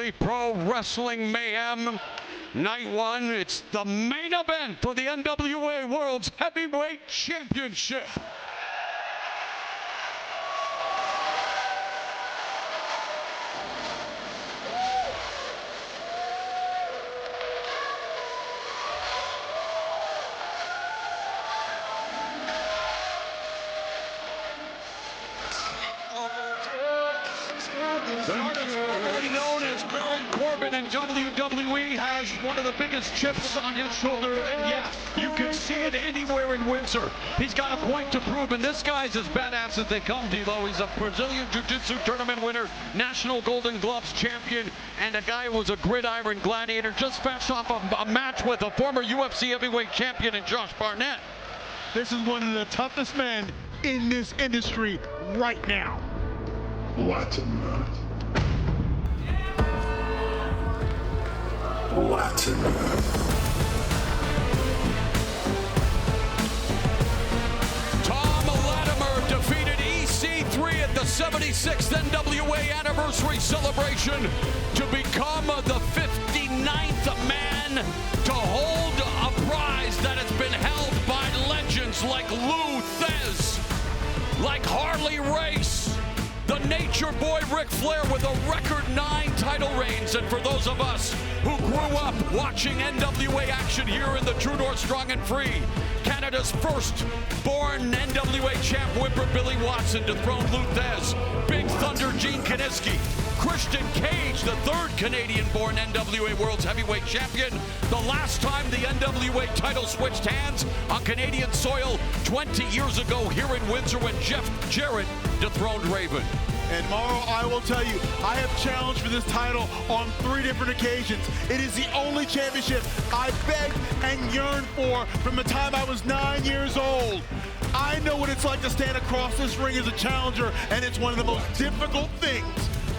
Daily Pro Wrestling Mayhem. Night one, it's the main event for the NWA World's Heavyweight Championship. The artist formerly known as Baron Corbin in WWE has one of the biggest chips on his shoulder, and yeah, you can see it anywhere in Windsor. He's got a point to prove, and this guy's as badass as they come, D-Lo. He's a Brazilian Jiu-Jitsu tournament winner, National Golden Gloves champion, and a guy who was a gridiron gladiator, just fast off a match with a former UFC heavyweight champion in Josh Barnett. This is one of the toughest men in this industry right now. Latimer. Latimer. Thom Latimer defeated EC3 at the 76th NWA anniversary celebration to become the 59th man to hold a prize that has been held by legends like Lou Thez, like Harley Race, the Nature Boy Ric Flair with a record 9 title reigns. And for those of us who grew up watching NWA action here in the True North Strong and Free, Canada's first-born NWA champ Whipper Billy Watson dethroned Lou Thez, Big Thunder Gene Kiniski, Christian Cage, the third Canadian-born NWA World's Heavyweight Champion. The last time the NWA title switched hands on Canadian soil 20 years ago here in Windsor when Jeff Jarrett dethroned Raven. And Mauro, I will tell you, I have challenged for this title on 3 different occasions. It is the only championship I begged and yearned for from the time I was 9 years old. I know what it's like to stand across this ring as a challenger, and it's one of the most difficult things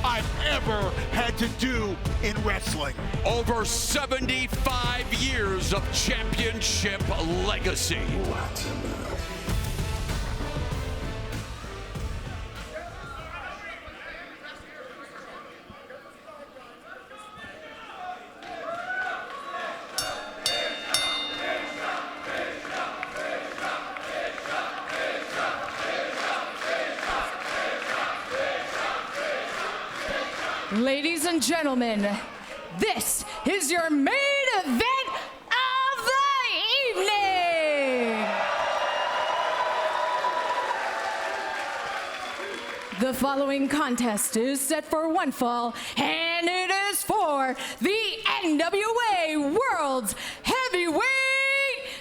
I've ever had to do in wrestling. Over 75 years of championship legacy. Latimer. Ladies and gentlemen, this is your main event of the evening. The following contest is set for one fall, and it is for the NWA World's Heavyweight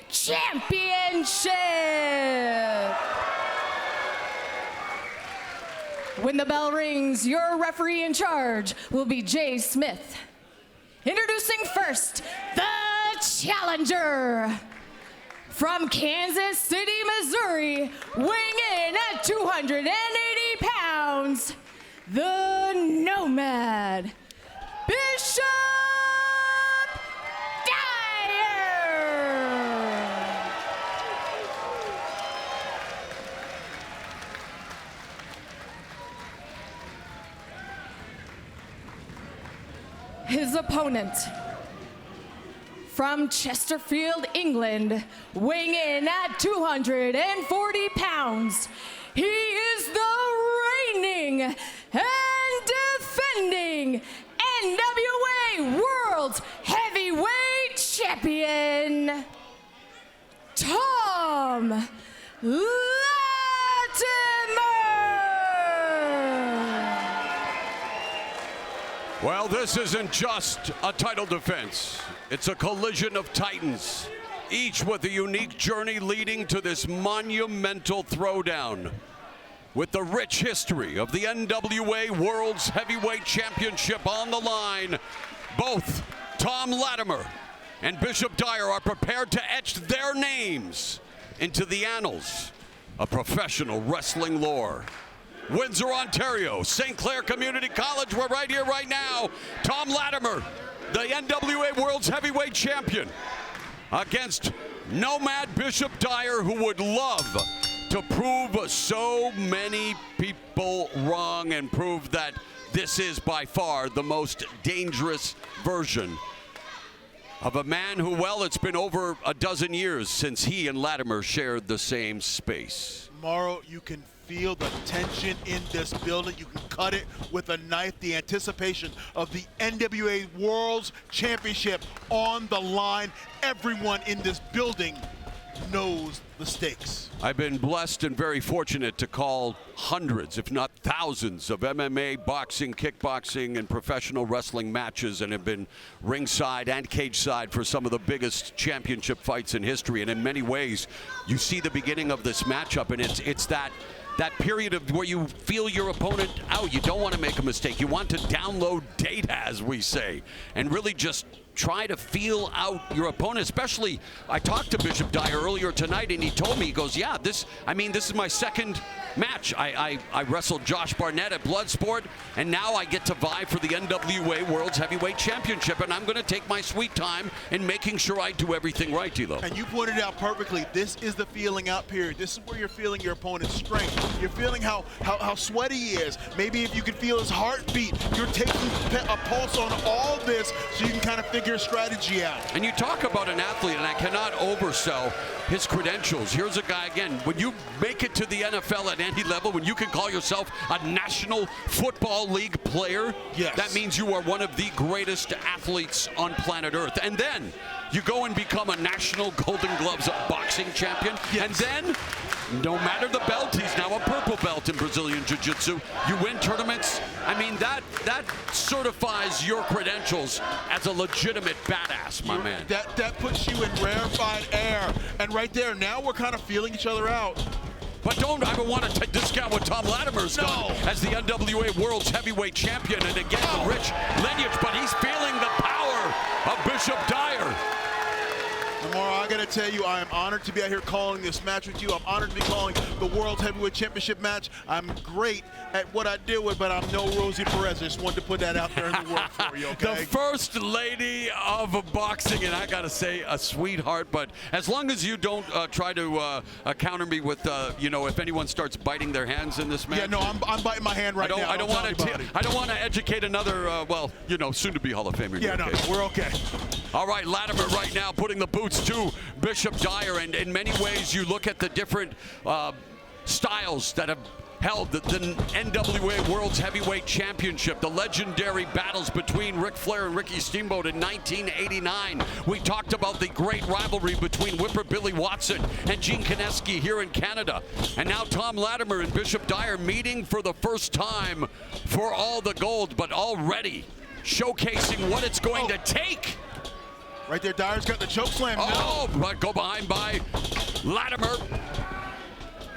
Championship. When the bell rings, your referee in charge will be Jay Smith. Introducing first, the challenger. From Kansas City, Missouri, weighing in at 280 pounds, the Nomad, Bishop Dyer. His opponent, from Chesterfield, England, weighing in at 240 pounds, he is the reigning and defending NWA World's Heavyweight Champion, Thom Latimer. Well, this isn't just a title defense. It's a collision of titans, each with a unique journey leading to this monumental throwdown. With the rich history of the NWA World's Heavyweight Championship on the line, both Thom Latimer and Bishop Dyer are prepared to etch their names into the annals of professional wrestling lore. Windsor, Ontario, St. Clair Community College, we're right here, right now. Thom Latimer, the NWA World's Heavyweight Champion, against Nomad Bishop Dyer, who would love to prove so many people wrong and prove that this is by far the most dangerous version of a man who, well, it's been over a dozen years since he and Latimer shared the same space. Tomorrow, you can feel the tension in this building. You can cut it with a knife. The anticipation of the NWA World's Championship on the line. Everyone in this building knows the stakes. I've been blessed and very fortunate to call hundreds, if not thousands, of MMA, boxing, kickboxing, and professional wrestling matches, and have been ringside and cage side for some of the biggest championship fights in history. And in many ways, you see the beginning of this matchup, and it's that period of where you feel your opponent out. You don't want to make a mistake. You want to download data, as we say, and really just try to feel out your opponent. Especially, I talked to Bishop Dyer earlier tonight, and he told me, he goes, yeah, this is my second match. I wrestled Josh Barnett at Bloodsport, and now I get to vie for the NWA World's Heavyweight Championship, and I'm going to take my sweet time in making sure I do everything right, D'Lo. And you pointed out perfectly, this is the feeling out period. This is where you're feeling your opponent's strength. You're feeling how sweaty he is. Maybe if you can feel his heartbeat, you're taking a pulse on all this so you can kind of figure strategy out. And you talk about an athlete, and I cannot oversell his credentials. Here's a guy, again, when you make it to the NFL at any level, when you can call yourself a National Football League player, yes, that means you are one of the greatest athletes on planet Earth. And then you go and become a National Golden Gloves boxing champion, yes, and then no matter the belt, he's now a purple belt in Brazilian Jiu-Jitsu. You win tournaments. I mean, that certifies your credentials as a legitimate badass, my man. That puts you in rarefied air. And right there, now we're kind of feeling each other out. But don't ever want to discount what Thom Latimer's done as the NWA World's Heavyweight Champion, and again, the rich lineage, but he's feeling the power of Bishop Dyer. Tomorrow, I got to tell you, I am honored to be out here calling this match with you. I'm honored to be calling the World Heavyweight Championship match. I'm great at what I do, but I'm no Rosie Perez. I just wanted to put that out there in the world for you, okay? The first lady of boxing, and I got to say, a sweetheart, but as long as you don't try to counter me with, if anyone starts biting their hands in this match. Yeah, no, I'm biting my hand right now. I don't want to educate another, soon-to-be Hall of Famer. Yeah, no, we're okay. All right, Latimer right now putting the boots to Bishop Dyer, and in many ways you look at the different styles that have held the NWA World's Heavyweight Championship, the legendary battles between Ric Flair and Ricky Steamboat in 1989. We talked about the great rivalry between Whipper Billy Watson and Gene Kineski here in Canada. And now Thom Latimer and Bishop Dyer meeting for the first time for all the gold, but already showcasing what it's going to take. Right there, Dyer's got the choke slam. But go behind by Latimer.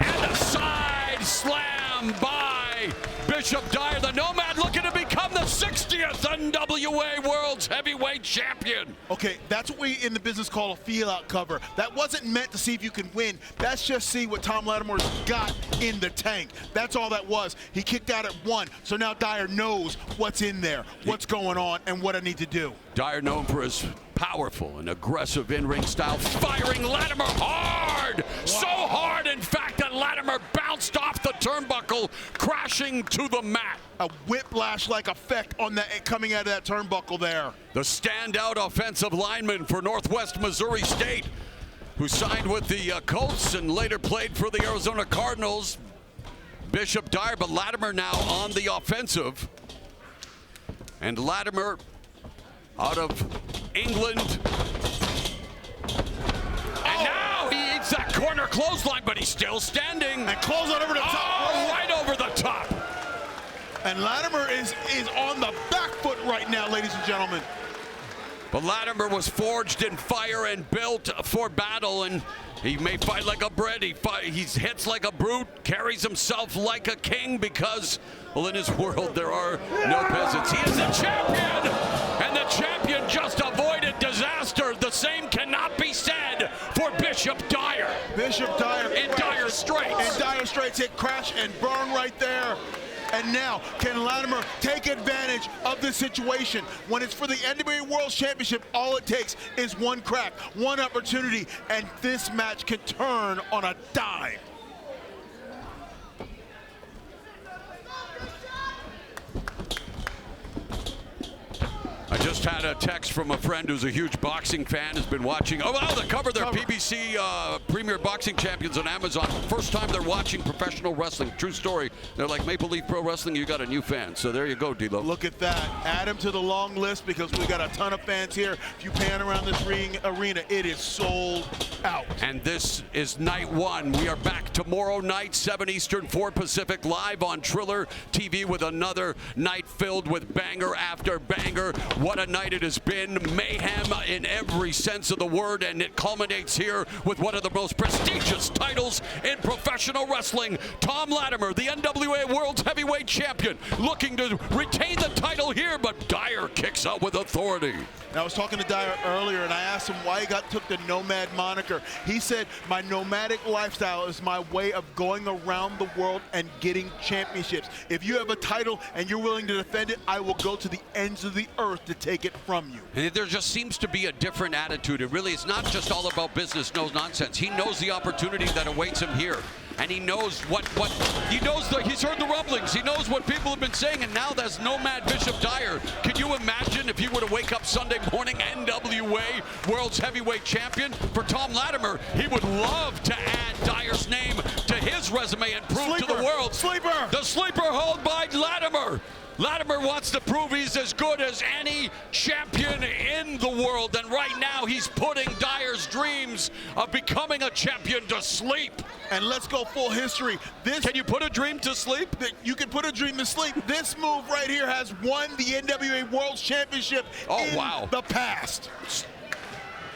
And a side slam by Bishop Dyer, the Nomad, looking to become the 60th NWA World's Heavyweight Champion. Okay, that's what we in the business call a feel-out cover. That wasn't meant to see if you can win. That's just see what Thom Latimer's got in the tank. That's all that was. He kicked out at 1, so now Dyer knows what's in there, what's going on, and what I need to do. Dyer known for his powerful and aggressive in-ring style, firing Latimer hard! Wow. So hard, in fact, that Latimer bounced off the turnbuckle, crashing to the mat. A whiplash-like effect on that coming out of that turnbuckle there. The standout offensive lineman for Northwest Missouri State, who signed with the Colts and later played for the Arizona Cardinals, Bishop Dyer, but Latimer now on the offensive. And Latimer out of England. And now he eats that corner clothesline, but he's still standing. And close on over the top. Oh, right over the top. And Latimer is on the back foot right now, ladies and gentlemen. But Latimer was forged in fire and built for battle, and he may fight like a bred. He hits like a brute, carries himself like a king, because, well, in his world there are no peasants. He is the champion, and the champion just avoided disaster. The same cannot be said for Bishop Dyer. Bishop Dyer in Dire Straits. In Dire Straits, hit crash and burn right there. And now, can Latimer take advantage of this situation? When it's for the NWA World Championship, all it takes is one crack, one opportunity, and this match can turn on a dime. I just had a text from a friend who's a huge boxing fan, has been watching. Oh, wow, the cover, they're PBC Premier Boxing Champions on Amazon. First time they're watching professional wrestling. True story. They're like, Maple Leaf Pro Wrestling, you got a new fan. So there you go, D-Lo. Look at that. Add him to the long list because we got a ton of fans here. If you pan around this arena, it is sold out. And this is night one. We are back tomorrow night, 7 Eastern, 4 Pacific, live on Triller TV with another night filled with banger after banger. What a night it has been. Mayhem in every sense of the word, and it culminates here with one of the most prestigious titles in professional wrestling. Thom Latimer, the NWA World's Heavyweight Champion, looking to retain the title here, but Dyer kicks out with authority. Now, I was talking to Dyer earlier, and I asked him why he took the Nomad moniker. He said, my nomadic lifestyle is my way of going around the world and getting championships. If you have a title and you're willing to defend it, I will go to the ends of the earth to take it from you. And there just seems to be a different attitude. It really is not just all about business, no nonsense. He knows the opportunity that awaits him here. And he knows he's heard the rumblings. He knows what people have been saying, and now there's Nomad Bishop Dyer. Can you imagine if you were to wake up Sunday morning, NWA World's Heavyweight Champion? For Thom Latimer, he would love to add Dyer's name to his resume and prove to the world. The sleeper hold by Latimer. Latimer wants to prove he's as good as any champion in the world, and right now he's putting Dyer's dreams of becoming a champion to sleep. And let's go full history. Can you put a dream to sleep? You can put a dream to sleep. This move right here has won the NWA World Championship in the past.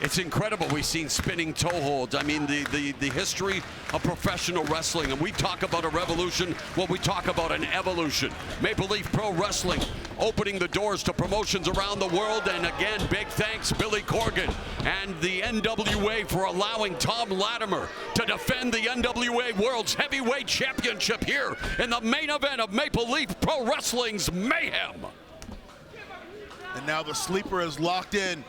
It's incredible. We've seen spinning toe holds. I mean, the history of professional wrestling. And we talk about a revolution, well, we talk about an evolution. Maple Leaf Pro Wrestling opening the doors to promotions around the world. And again, big thanks, Billy Corgan and the NWA for allowing Thom Latimer to defend the NWA World's Heavyweight Championship here in the main event of Maple Leaf Pro Wrestling's Mayhem. And now the sleeper is locked in.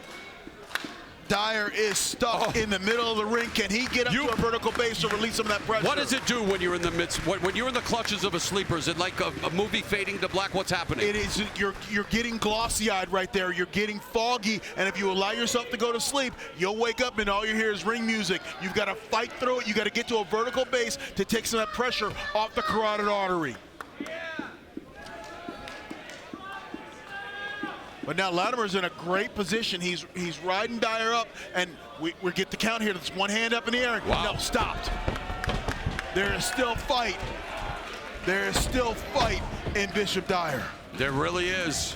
Dyer is stuck in the middle of the ring. Can he get up to a vertical base to release some of that pressure? What does it do when you're in the midst, when you're in the clutches of a sleeper? Is it like a movie fading to black? What's happening? It is, you're getting glossy-eyed right there. You're getting foggy, and if you allow yourself to go to sleep, you'll wake up and all you hear is ring music. You've got to fight through it. You got to get to a vertical base to take some of that pressure off the carotid artery. But now Latimer's in a great position. He's riding Dyer up, and we get the count here. There's one hand up in the air. Wow. No, stopped. There is still fight. There is still fight in Bishop Dyer. There really is.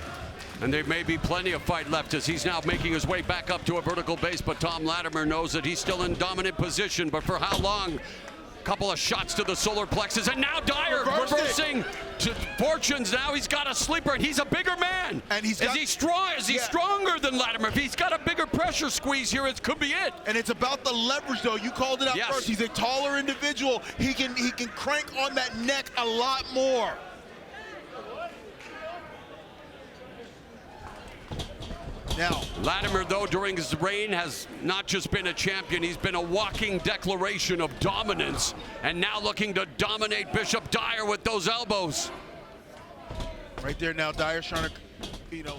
And there may be plenty of fight left as he's now making his way back up to a vertical base, but Thom Latimer knows that he's still in dominant position, but for how long? Couple of shots to the solar plexus, and now Dyer reversing to fortunes. Now he's got a sleeper, and he's a bigger man. And is he strong? Is he stronger than Latimer? If he's got a bigger pressure squeeze here, it could be it. And it's about the leverage, though. You called it out first. He's a taller individual. He can crank on that neck a lot more. Now, Latimer, though, during his reign has not just been a champion, he's been a walking declaration of dominance, and now looking to dominate Bishop Dyer with those elbows. Right there now, Dyer's trying to,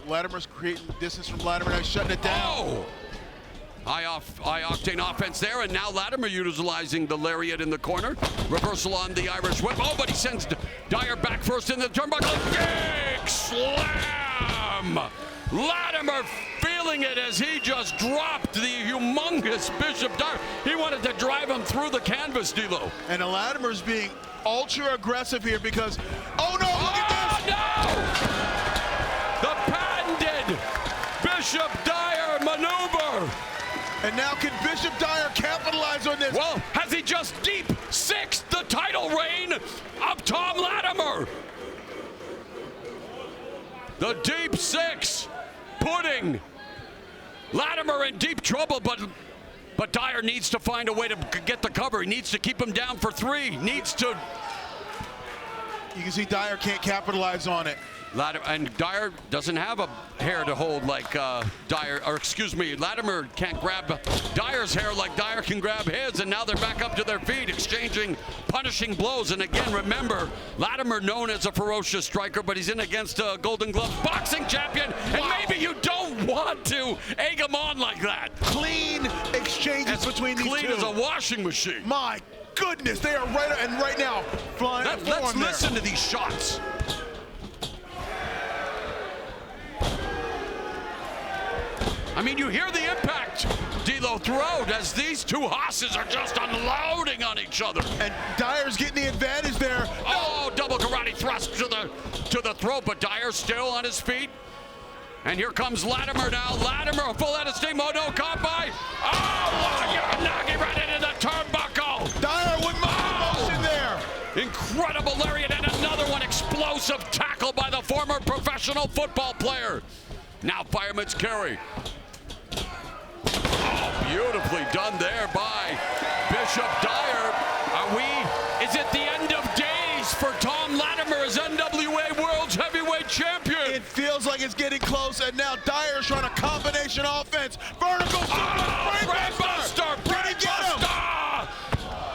Latimer's creating distance from Latimer, now shutting it down. Oh! High-octane offense there, and now Latimer utilizing the lariat in the corner. Reversal on the Irish whip. Oh, but he sends Dyer back first in the turnbuckle. Big slam! Latimer feeling it as he just dropped the humongous Bishop Dyer. He wanted to drive him through the canvas, D-Lo. And Latimer's being ultra aggressive here because, oh no, look at this! The patented Bishop Dyer maneuver. And now can Bishop Dyer capitalize on this? Well, has he just deep sixed the title reign of Thom Latimer? The deep six. Putting Latimer in deep trouble, but Dyer needs to find a way to get the cover. He needs to keep him down for 3. Needs to. You can see Dyer can't capitalize on it. And Dyer doesn't have a hair to hold like Latimer can't grab Dyer's hair like Dyer can grab his, and now they're back up to their feet, exchanging punishing blows. And again, remember, Latimer known as a ferocious striker, but he's in against a Golden Glove boxing champion, and maybe you don't got to egg him on like that. Clean exchanges between these two. Clean as a washing machine. My goodness, they are right now flying. Let's listen to these shots. I mean, you hear the impact, D'Lo, throughout as these two hosses are just unloading on each other. And Dyer's getting the advantage there. Oh, double karate thrust to the throat, but Dyer still on his feet. And here comes Latimer now. Latimer, full head of steam. Oh, no, caught by. Oh, you're knocking right into the turnbuckle. Dyer with motion there. Incredible lariat, and another one. Explosive tackle by the former professional football player. Now fireman's carry. Oh, beautifully done there by Bishop Dyer. Is it the end of days for Thom Latimer as NWA World's Heavyweight Champion? It feels like it's getting close, and now Dyer's trying a combination offense. Vertical suplex, brainbuster!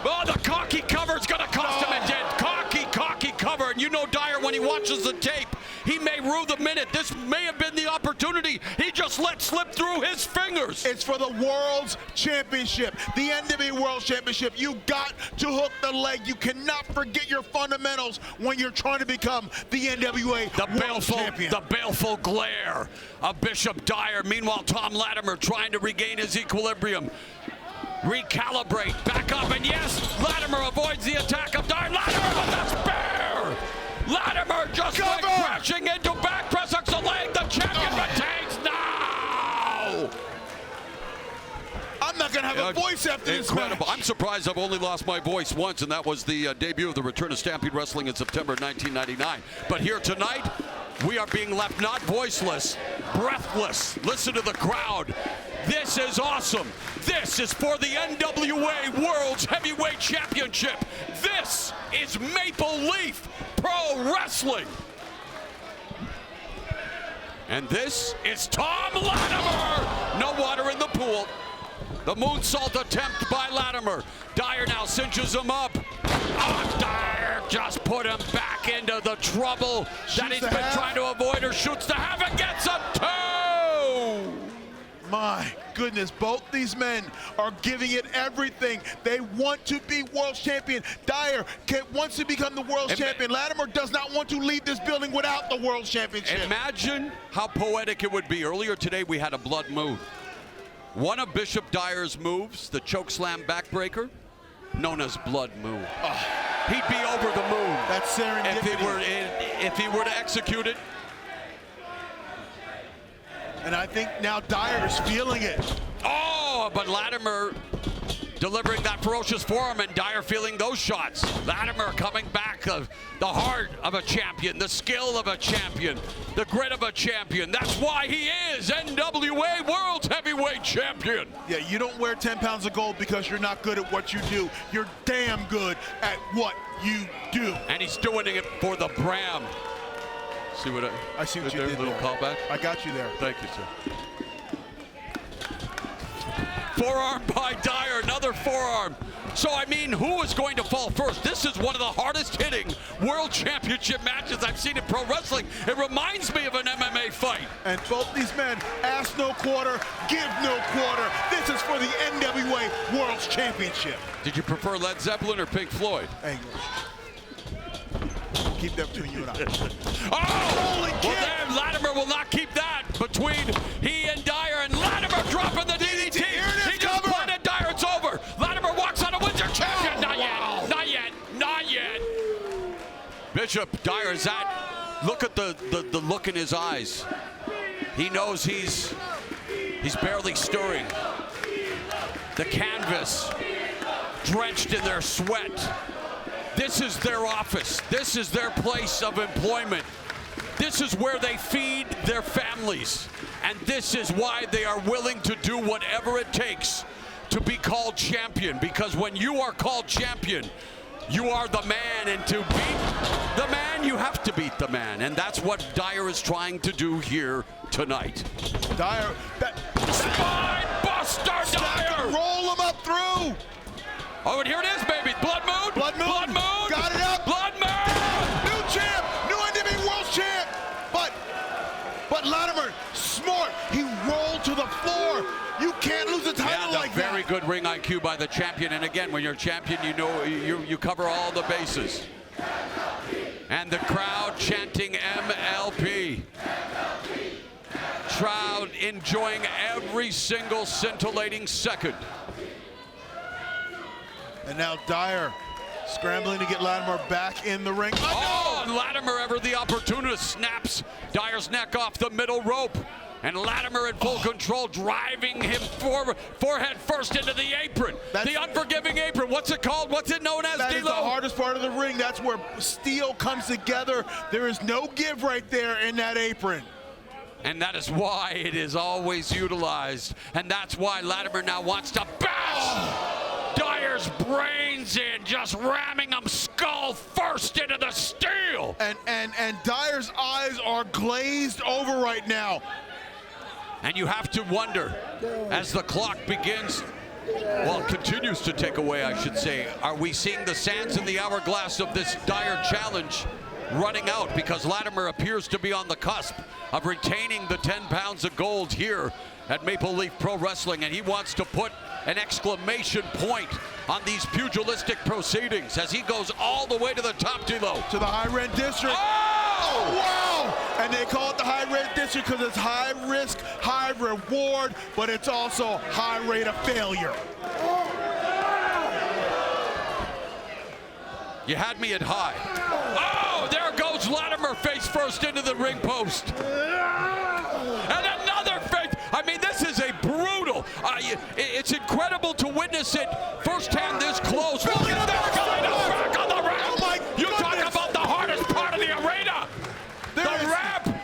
Oh, the cocky cover's gonna cost him. It did. Cocky cover, and you know Dyer, when he watches the tape, he may rue the minute. This may have been the opportunity he just let slip through his fingers. It's for the World's Championship, the NWA World Championship. You got to hook the leg. You cannot forget your fundamentals when you're trying to become the NWA World Champion. The baleful glare of Bishop Dyer. Meanwhile, Thom Latimer trying to regain his equilibrium. Recalibrate, back up, and yes, Latimer avoids the attack of Dyer. Latimer with the spear! Latimer just went crashing into back press, hooks the leg, the champion retains. No! I'm not gonna have a voice after this match. I'm surprised I've only lost my voice once, and that was the debut of the return of Stampede Wrestling in September 1999. But here tonight, we are being left not voiceless, breathless. Listen to the crowd. This is awesome. This is for the NWA World's Heavyweight Championship. This is Maple Leaf Pro Wrestling. And this is Thom Latimer. No water in the pool. The moonsault attempt by Latimer. Dyer now cinches him up. Oh, Dyer just put him back into the trouble that he's been trying to avoid, or shoots the half and gets a two. My goodness, both these men are giving it everything. They want to be world champion. Dyer wants to become the world champion. Latimer does not want to leave this building without the world championship. Imagine how poetic it would be. Earlier today, we had a blood move. One of Bishop Dyer's moves, the chokeslam backbreaker, known as blood move. He'd be over the moon. That's serendipity. If he were to execute it. And I think now Dyer is feeling it. Oh, but Latimer delivering that ferocious forearm, and Dyer feeling those shots. Latimer coming back, the heart of a champion, the skill of a champion, the grit of a champion. That's why he is NWA World's Heavyweight Champion. Yeah, you don't wear 10 pounds of gold because you're not good at what you do. You're damn good at what you do. And he's doing it for the Bram. See what I see what you did little there. Callback. I got you there. Thank you, sir. Forearm by Dyer, another forearm. So, I mean, who is going to fall first? This is one of the hardest hitting world championship matches I've seen in pro wrestling. It reminds me of an MMA fight. And both these men, ask no quarter, give no quarter. This is for the NWA World Championship. Did you prefer Led Zeppelin or Pink Floyd? English. Keep that between you and I. Oh! Well, then Latimer will not keep that between he and Dyer, and Latimer dropping the DDT. He just planted Dyer. It's over. Latimer walks on a Windsor champion. Not yet. Not yet. Not yet. Bishop Dyer is at. Look at the look in his eyes. He knows he's barely stirring. The canvas drenched in their sweat. This is their office. This is their place of employment. This is where they feed their families. And this is why they are willing to do whatever it takes to be called champion. Because when you are called champion, you are the man. And to beat the man, you have to beat the man. And that's what Dyer is trying to do here tonight. Dyer, Spine buster, Dyer! Roll him up through! Oh, and here it is, baby. Blood Moon. Blood Moon. Blood Moon. Got it up. Blood Moon. New champ. New NWA World Champ. But Latimer, smart, He rolled to the floor. You can't lose a title like that. Very good ring IQ by the champion. And again, when you're champion, you know you cover all the bases. And the crowd chanting MLP. Crowd enjoying every single scintillating second. And now Dyer scrambling to get Latimer back in the ring. Oh, and Latimer, ever the opportunist, snaps Dyer's neck off the middle rope. And Latimer in full control, driving him forehead first into the apron. The unforgiving apron. What's it called? What's it known as, That is the hardest part of the ring. That's where steel comes together. There is no give right there in that apron. And that is why it is always utilized. And that's why Latimer now wants to bash Dyer's brains in, just ramming him skull first into the steel. And Dyer's eyes are glazed over right now. And you have to wonder, as the clock begins, well, continues to tick away, I should say, are we seeing the sands in the hourglass of this Dyer challenge running out? Because Latimer appears to be on the cusp of retaining the 10 pounds of gold here at Maple Leaf Pro Wrestling, and he wants to put an exclamation point on these pugilistic proceedings as he goes all the way to the top, D-Lo. To the high red district. Oh, wow! And they call it the high red district because it's high risk, high reward, but it's also high rate of failure. You had me at high. Oh, there goes Latimer face first into the ring post. And another face. I mean, this is a brutal. It's incredible to witness it firsthand this close. Look at that guy back on the ramp. Oh my You goodness. talk about the hardest part of the arena.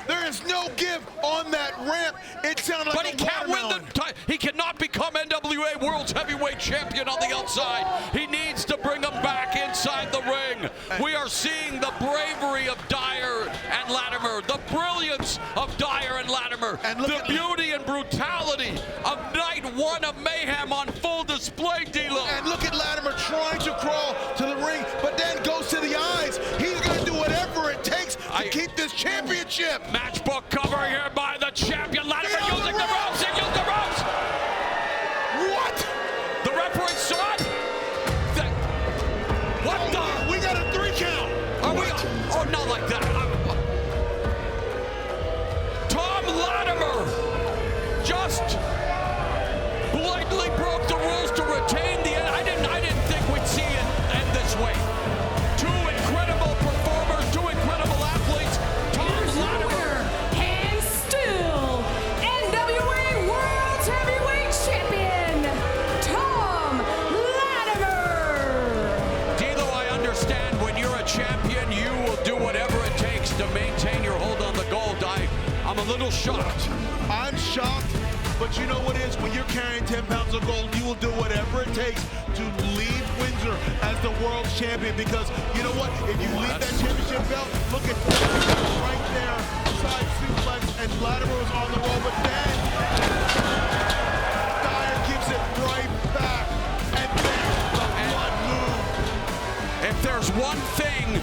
There is no give on that ramp. It sounded like But he can't win he cannot become NWA World's Heavyweight Champion on the outside. He needs to bring him back inside the ring. We are seeing the bravery of Dyer and Latimer, the brilliance of Dyer and Latimer, and the beauty and brutality of night one of Mayhem on full display, D-Lo. And look at Latimer trying to crawl to the ring, but then goes to the eyes. He's going to do whatever it takes to keep this championship. Matchbook cover here by the champion. Latimer using the ropes. He used the ropes. What? The referee saw it. What the? We got a 3 count. Are we? Oh, not like that. Thom Latimer just blatantly broke the rules to retain the. I didn't think we'd see it end this way. Two incredible performers, two incredible athletes. Thom Latimer. And still NWA World Heavyweight Champion, Thom Latimer. D-Lo, I understand when you're a champion, you will do whatever it takes to maintain your hold on the gold. I'm a little shocked. I'm shocked, but you know what is? When you're carrying 10 pounds of gold, you will do whatever it takes to leave Windsor as the world champion, because you know what? If you leave that championship belt, look at right there, side suplex, and Latimer was on the roll, but then Dyer keeps it right back, and then the blood move. If there's one thing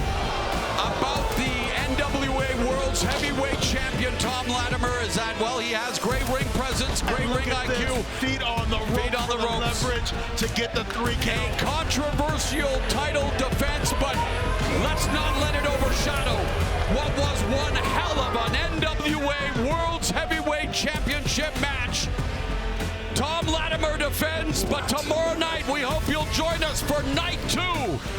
about the NWA World's Heavyweight Champion, Thom Latimer, is that, well, he has great ring presence, great ring IQ. Feet on the ropes. Feet on the ropes. Leverage to get the 3 count. A controversial title defense, but let's not let it overshadow what was one hell of an NWA World's Heavyweight Championship match. Thom Latimer defends, but tomorrow night we hope you'll join us for night 2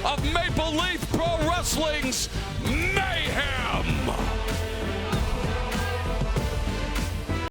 of Maple Leaf Pro Wrestling's Mayhem.